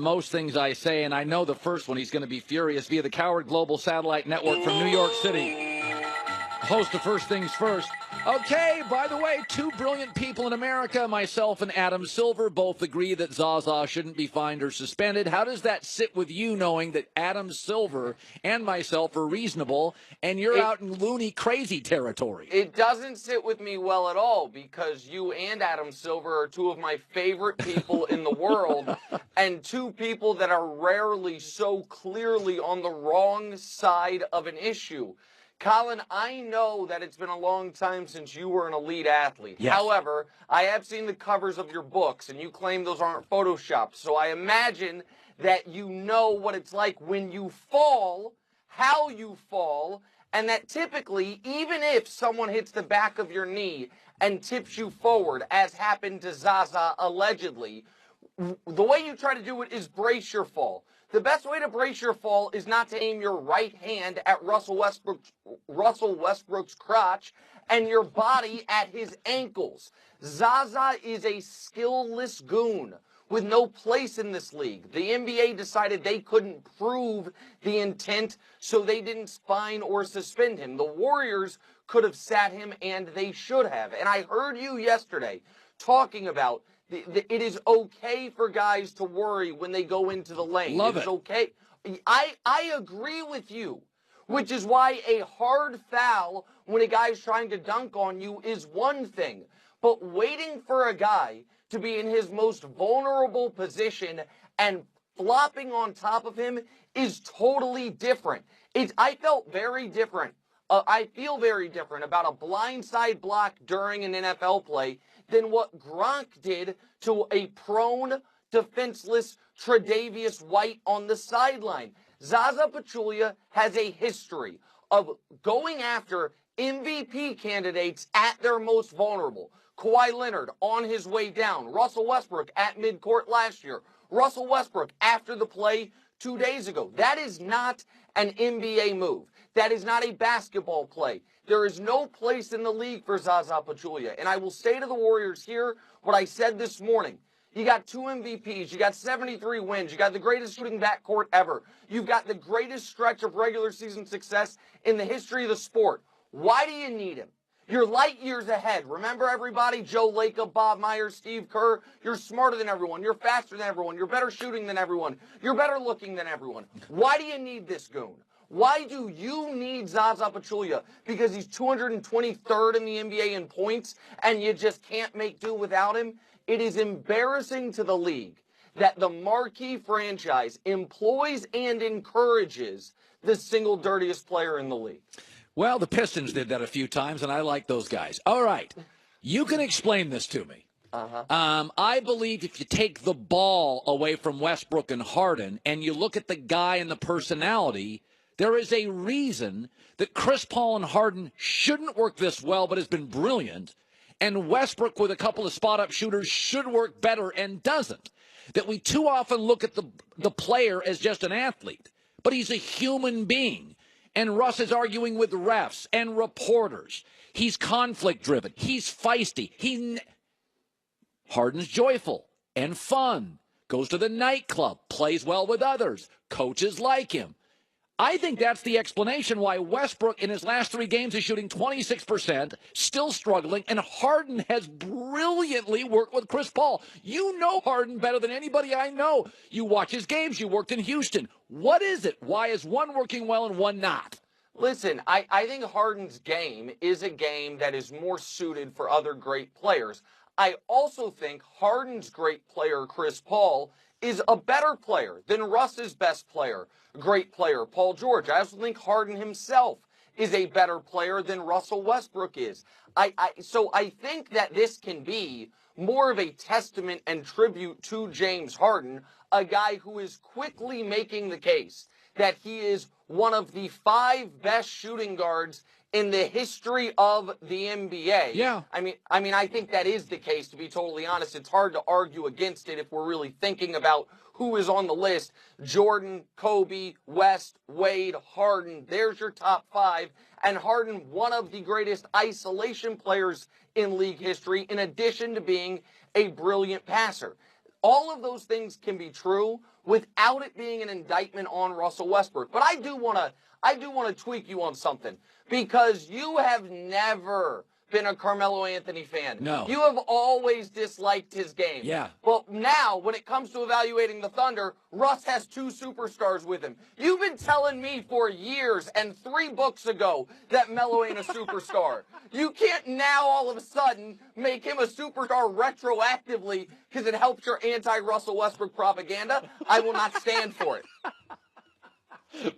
most things I say, and I know the first one he's going to be furious via the Coward Global Satellite Network from New York City. Host of First Things First. Okay, by the way, two brilliant people in America, myself and Adam Silver, both agree that Zaza shouldn't be fined or suspended. How does that sit with you, knowing that Adam Silver and myself are reasonable, and you're out in loony crazy territory? It doesn't sit with me well at all, because you and Adam Silver are two of my favorite people in the world, and two people that are rarely so clearly on the wrong side of an issue. Collin, I know that it's been a long time since you were an elite athlete. Yes. However, I have seen the covers of your books, and you claim those aren't photoshopped. So I imagine that you know what it's like when you fall, how you fall, and that typically, even if someone hits the back of your knee and tips you forward, as happened to Zaza allegedly, the way you try to do it is brace your fall. The best way to brace your fall is not to aim your right hand at Russell Westbrook's crotch and your body at his ankles. Zaza is a skillless goon with no place in this league. The NBA decided they couldn't prove the intent, so they didn't fine or suspend him. The Warriors could have sat him, and they should have. And I heard you yesterday talking about it is okay for guys to worry when they go into the lane. Love it's it. Okay. I agree with you, which is why a hard foul when a guy's trying to dunk on you is one thing. But waiting for a guy to be in his most vulnerable position and flopping on top of him is totally different. I felt very different. I feel very different about a blindside block during an NFL play than what Gronk did to a prone, defenseless Tre'Davious White on the sideline. Zaza Pachulia has a history of going after MVP candidates at their most vulnerable. Kawhi Leonard on his way down. Russell Westbrook at midcourt last year. Russell Westbrook after the play 2 days ago. That is not an NBA move. That is not a basketball play. There is no place in the league for Zaza Pachulia. And I will say to the Warriors here what I said this morning. You got 2 MVPs. You got 73 wins. You got the greatest shooting backcourt ever. You've got the greatest stretch of regular season success in the history of the sport. Why do you need him? You're light years ahead. Remember, everybody? Joe Lacob, Bob Myers, Steve Kerr. You're smarter than everyone. You're faster than everyone. You're better shooting than everyone. You're better looking than everyone. Why do you need this goon? Why do you need Zaza Pachulia? Because he's 223rd in the NBA in points and you just can't make do without him? It is embarrassing to the league that the marquee franchise employs and encourages the single dirtiest player in the league. Well, the Pistons did that a few times, and I like those guys. All right. You can explain this to me. I believe if you take the ball away from Westbrook and Harden and you look at the guy and the personality, there is a reason that Chris Paul and Harden shouldn't work this well but has been brilliant, and Westbrook with a couple of spot-up shooters should work better and doesn't. That we too often look at the player as just an athlete, but he's a human being. And Russ is arguing with refs and reporters. He's conflict-driven. He's feisty. Harden's joyful and fun. Goes to the nightclub. Plays well with others. Coaches like him. I think that's the explanation why Westbrook in his last 3 games is shooting 26%, still struggling, and Harden has brilliantly worked with Chris Paul. You know Harden better than anybody I know. You watch his games. You worked in Houston. What is it? Why is one working well and one not? Listen, I think Harden's game is a game that is more suited for other great players. I also think Harden's great player, Chris Paul, is a better player than Russ's best player, great player, Paul George. I also think Harden himself is a better player than Russell Westbrook is. So I think that this can be more of a testament and tribute to James Harden, a guy who is quickly making the case that he is one of the 5 best shooting guards in the history of the NBA. Yeah. I mean, I think that is the case, to be totally honest. It's hard to argue against it if we're really thinking about who is on the list. Jordan, Kobe, West, Wade, Harden. There's your top 5. And Harden, one of the greatest isolation players in league history, in addition to being a brilliant passer. All of those things can be true without it being an indictment on Russell Westbrook. But I do want to tweak you on something, because you have never been a Carmelo Anthony fan. No. You have always disliked his game. Yeah. But now, when it comes to evaluating the Thunder, Russ has 2 superstars with him. You've been telling me for years and 3 books ago that Melo ain't a superstar. You can't now all of a sudden make him a superstar retroactively because it helps your anti-Russell Westbrook propaganda. I will not stand for it.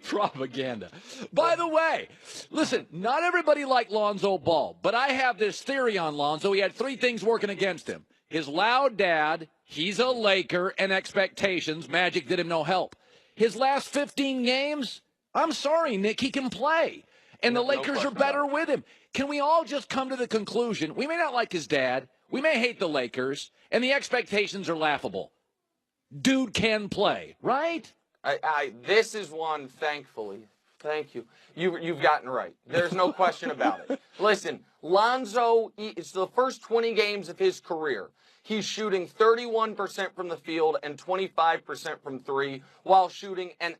Propaganda. By the way, listen, not everybody liked Lonzo Ball, but I have this theory on Lonzo. He had 3 things working against him. His loud dad, he's a Laker, and expectations. Magic did him no help. His last 15 games, I'm sorry, Nick, he can play. And the Lakers are better with him. Can we all just come to the conclusion, we may not like his dad, we may hate the Lakers, and the expectations are laughable. Dude can play, right? This is one, thankfully. Thank you. You've gotten right. There's no question about it. Listen, Lonzo, it's the first 20 games of his career. He's shooting 31% from the field and 25% from 3, while shooting an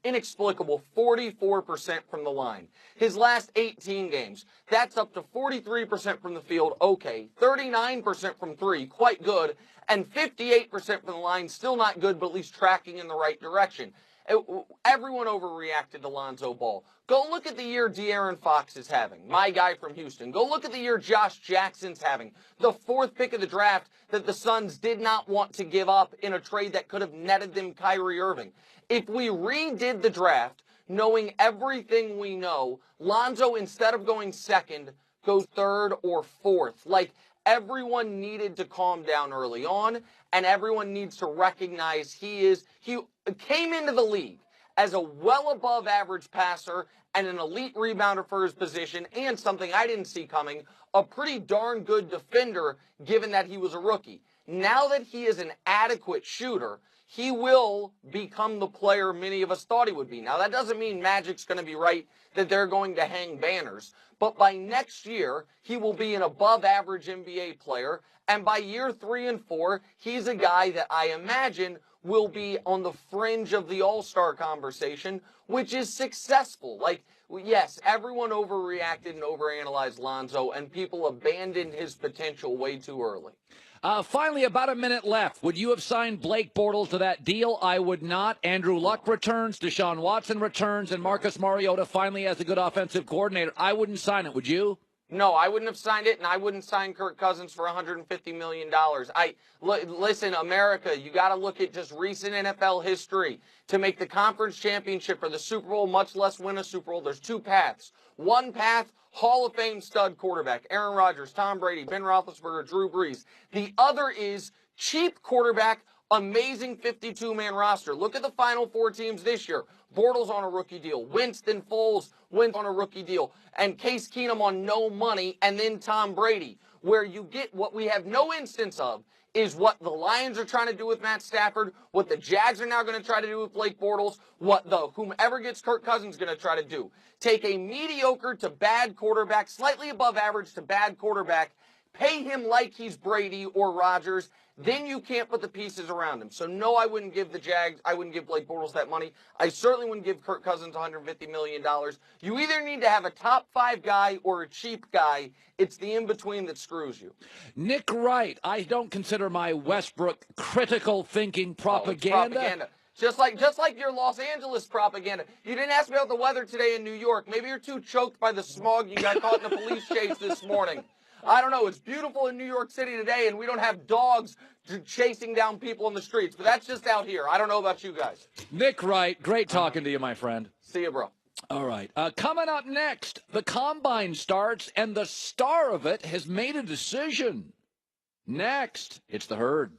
inexplicable 44% from the line. His last 18 games, that's up to 43% from the field, okay, 39% from 3, quite good, and 58% from the line, still not good, but at least tracking in the right direction. Everyone overreacted to Lonzo Ball. Go look at the year De'Aaron Fox is having, my guy from Houston. Go look at the year Josh Jackson's having, the 4th pick of the draft that the Suns did not want to give up in a trade that could have netted them Kyrie Irving. If we redid the draft, knowing everything we know, Lonzo, instead of going 2nd, goes 3rd or 4th. Like, everyone needed to calm down early on, and everyone needs to recognize he came into the league as a well above average passer and an elite rebounder for his position, and something I didn't see coming, a pretty darn good defender given that he was a rookie. Now that he is an adequate shooter, he will become the player many of us thought he would be. Now, that doesn't mean Magic's going to be right that they're going to hang banners. But by next year, he will be an above-average NBA player. And by year 3 and 4, he's a guy that I imagine will be on the fringe of the All-Star conversation, which is successful. Like, yes, everyone overreacted and overanalyzed Lonzo, and people abandoned his potential way too early. Finally, about a minute left. Would you have signed Blake Bortles to that deal? I would not. Andrew Luck returns, Deshaun Watson returns, and Marcus Mariota finally has a good offensive coordinator. I wouldn't sign it. Would you? No, I wouldn't have signed it, and I wouldn't sign Kirk Cousins for $150 million. Listen, America, you got to look at just recent NFL history. To make the conference championship or the Super Bowl, much less win a Super Bowl, there's 2 paths. One path, Hall of Fame stud quarterback, Aaron Rodgers, Tom Brady, Ben Roethlisberger, Drew Brees. The other is cheap quarterback, amazing 52-man roster. Look at the Final 4 teams this year. Bortles on a rookie deal. Winston Foles went on a rookie deal. And Case Keenum on no money. And then Tom Brady. Where you get what we have no instance of is what the Lions are trying to do with Matt Stafford, what the Jags are now going to try to do with Blake Bortles, what the whomever gets Kirk Cousins going to try to do. Take a mediocre to bad quarterback, slightly above average to bad quarterback, pay him like he's Brady or Rodgers, then you can't put the pieces around him. So no, I wouldn't give the Jags, I wouldn't give Blake Bortles that money. I certainly wouldn't give Kirk Cousins $150 million. You either need to have a top 5 guy or a cheap guy. It's the in-between that screws you. Nick Wright, I don't consider my Westbrook critical thinking propaganda. Oh, it's propaganda. Just like your Los Angeles propaganda. You didn't ask me about the weather today in New York. Maybe you're too choked by the smog you got caught in a police chase this morning. I don't know. It's beautiful in New York City today, and we don't have dogs chasing down people in the streets. But that's just out here. I don't know about you guys. Nick Wright, great talking to you, my friend. See you, bro. All right. Coming up next, the Combine starts, and the star of it has made a decision. Next, it's The Herd.